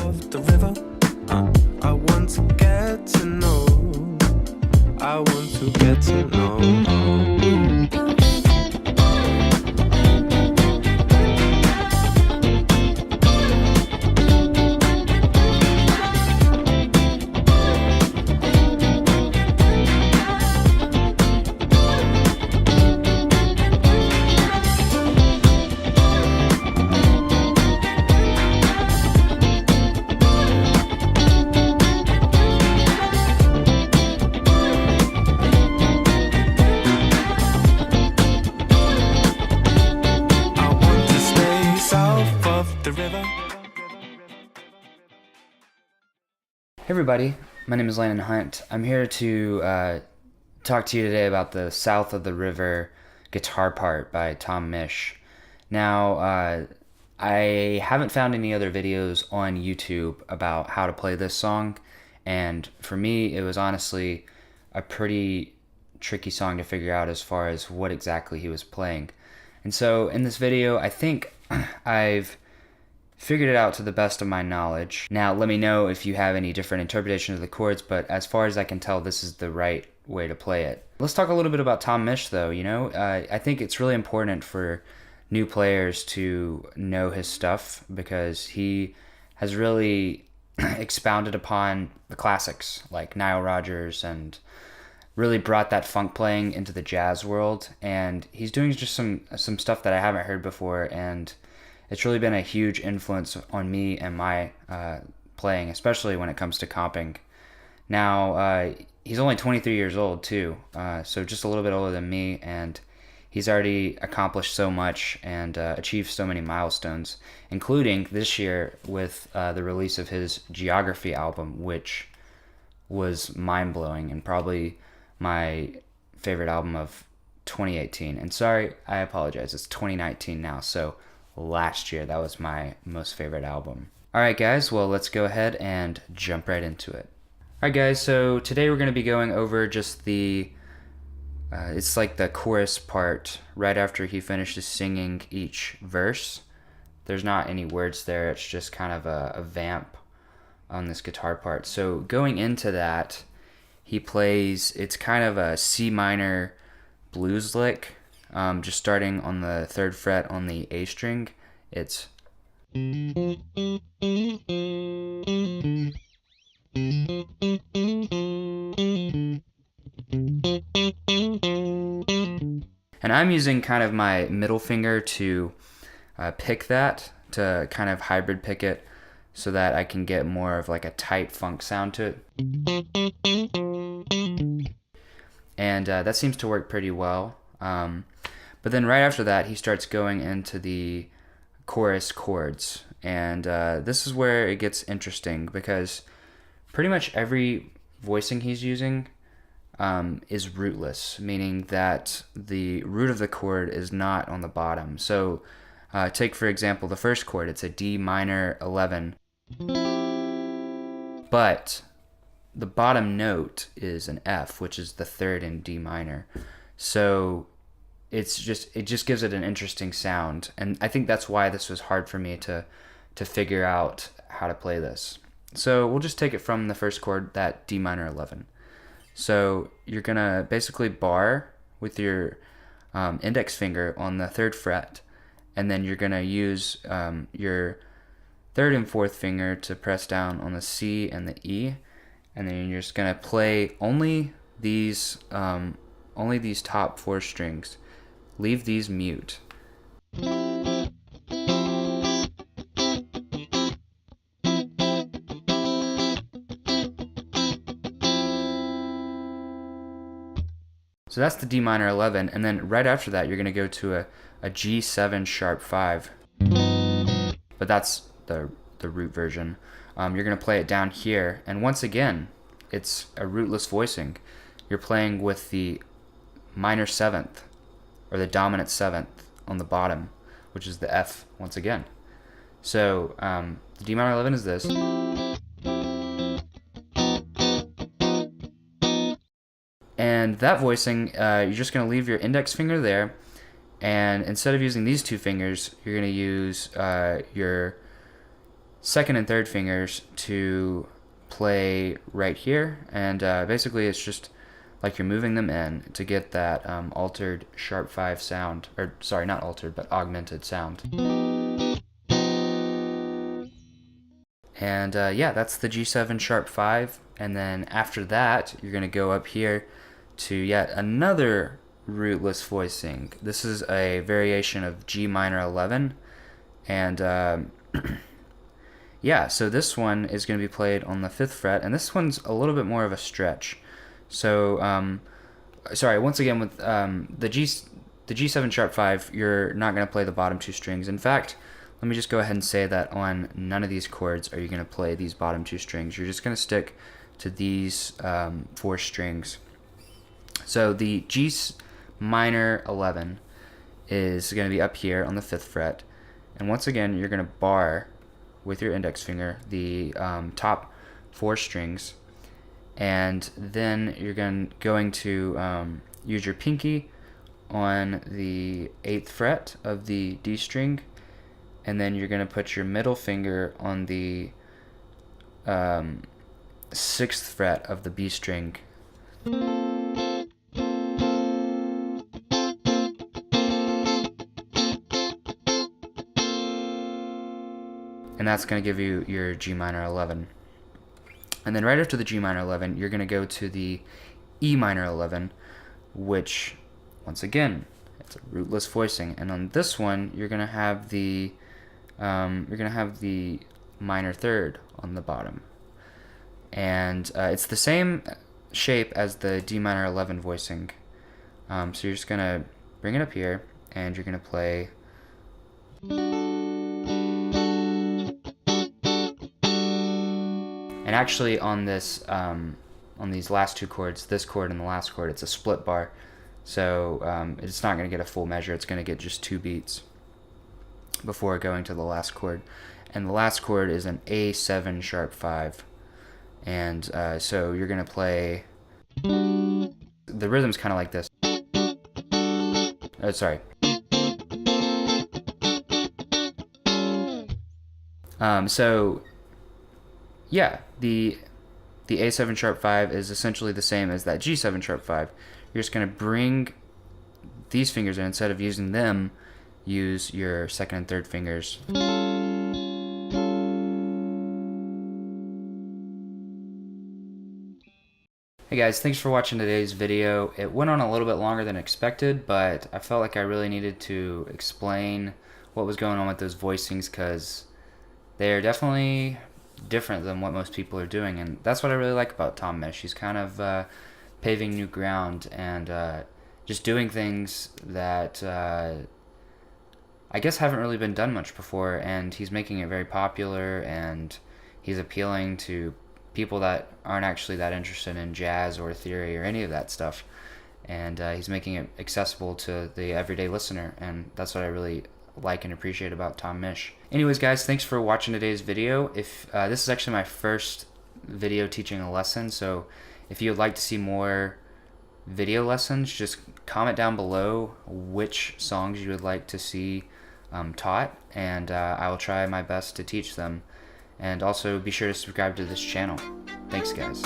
of the river. I want to get to know. I want to get to know. Hey everybody, my name is Landon Hunt. I'm here to talk to you today about the South of the River guitar part by Tom Misch. Now, I haven't found any other videos on YouTube about how to play this song, and for me, it was honestly a pretty tricky song to figure out as far as what exactly he was playing. And so in this video, I think I've figured it out to the best of my knowledge. Now, let me know if you have any different interpretation of the chords, but as far as I can tell, this is the right way to play it. Let's talk a little bit about Tom Misch, though. I think it's really important for new players to know his stuff because he has really expounded upon the classics like Nile Rodgers and really brought that funk playing into the jazz world. And he's doing just some stuff that I haven't heard before, and it's really been a huge influence on me and my playing, especially when it comes to comping. Now, he's only 23 years old too, so just a little bit older than me, and he's already accomplished so much and achieved so many milestones, including this year with the release of his Geography album, which was mind-blowing and probably my favorite album of 2018. And sorry, I apologize, it's 2019 now, so last year that was my most favorite album. Alright guys, well let's go ahead and jump right into it. Alright guys, so today we're going to be going over just the it's like the chorus part right after he finishes singing each verse. There's not any words there, it's just kind of a vamp on this guitar part. So going into that, he plays, it's kind of a C minor blues lick. Just starting on the 3rd fret on the A string, it's and I'm using kind of my middle finger to pick that, to kind of hybrid pick it so that I can get more of like a tight funk sound to it. And that seems to work pretty well. But then right after that, he starts going into the chorus chords. And this is where it gets interesting because pretty much every voicing he's using is rootless, meaning that the root of the chord is not on the bottom. So take, for example, the first chord. It's a D minor 11. But the bottom note is an F, which is the 3rd in D minor. So it just gives it an interesting sound, and I think that's why this was hard for me to figure out how to play this. So we'll just take it from the first chord, that D minor 11. So you're gonna basically bar with your index finger on the 3rd fret, and then you're gonna use your 3rd and 4th finger to press down on the C and the E, and then you're just gonna play only these top 4 strings. Leave these mute. So that's the D minor 11, and then right after that you're going to go to a G7 sharp 5. But that's the root version. You're going to play it down here, and once again, it's a rootless voicing. You're playing with the minor 7th, or the dominant 7th on the bottom, which is the F once again. So the D minor 11 is this. And that voicing, you're just going to leave your index finger there, and instead of using these two fingers, you're going to use your second and third fingers to play right here, and basically it's just like you're moving them in to get that altered sharp 5 sound, or sorry, not altered, but augmented sound. And yeah, that's the G7 sharp 5, and then after that you're going to go up here to yet another rootless voicing. This is a variation of G minor 11, and yeah, so this one is going to be played on the 5th fret, and this one's a little bit more of a stretch. So, sorry, once again, with the G7 sharp 5, you're not going to play the bottom 2 strings. In fact, let me just go ahead and say that on none of these chords are you going to play these bottom 2 strings. You're just going to stick to these 4 strings. So the G minor 11 is going to be up here on the 5th fret, and once again, you're going to bar with your index finger the top 4 strings, and then you're going to use your pinky on the 8th fret of the D string, and then you're going to put your middle finger on the 6th fret of the B string. And that's going to give you your G minor 11. And then right after the G minor 11, you're going to go to the E minor 11, which, once again, it's a rootless voicing. And on this one, you're going to have the minor 3rd on the bottom. And it's the same shape as the D minor 11 voicing. So you're just going to bring it up here, and you're going to play. And actually on this, on these last 2 chords, this chord and the last chord, it's a split bar. So it's not going to get a full measure. It's going to get just 2 beats before going to the last chord. And the last chord is an A7 sharp 5. And so you're going to play, the rhythm's kind of like this. Oh, sorry. So yeah, the A7 sharp 5 is essentially the same as that G7 sharp 5. You're just going to bring these fingers in. Instead of using them, use your second and third fingers. Hey guys, thanks for watching today's video. It went on a little bit longer than expected, but I felt like I really needed to explain what was going on with those voicings, because they're definitely different than what most people are doing, and that's what I really like about Tom Misch. He's kind of paving new ground and just doing things that I guess haven't really been done much before, and he's making it very popular, and he's appealing to people that aren't actually that interested in jazz or theory or any of that stuff, and he's making it accessible to the everyday listener, and that's what I really like and appreciate about Tom Misch. Anyways guys, thanks for watching today's video. If this is actually my first video teaching a lesson, so if you would like to see more video lessons, just comment down below which songs you would like to see taught, and I will try my best to teach them. And also be sure to subscribe to this channel. Thanks guys.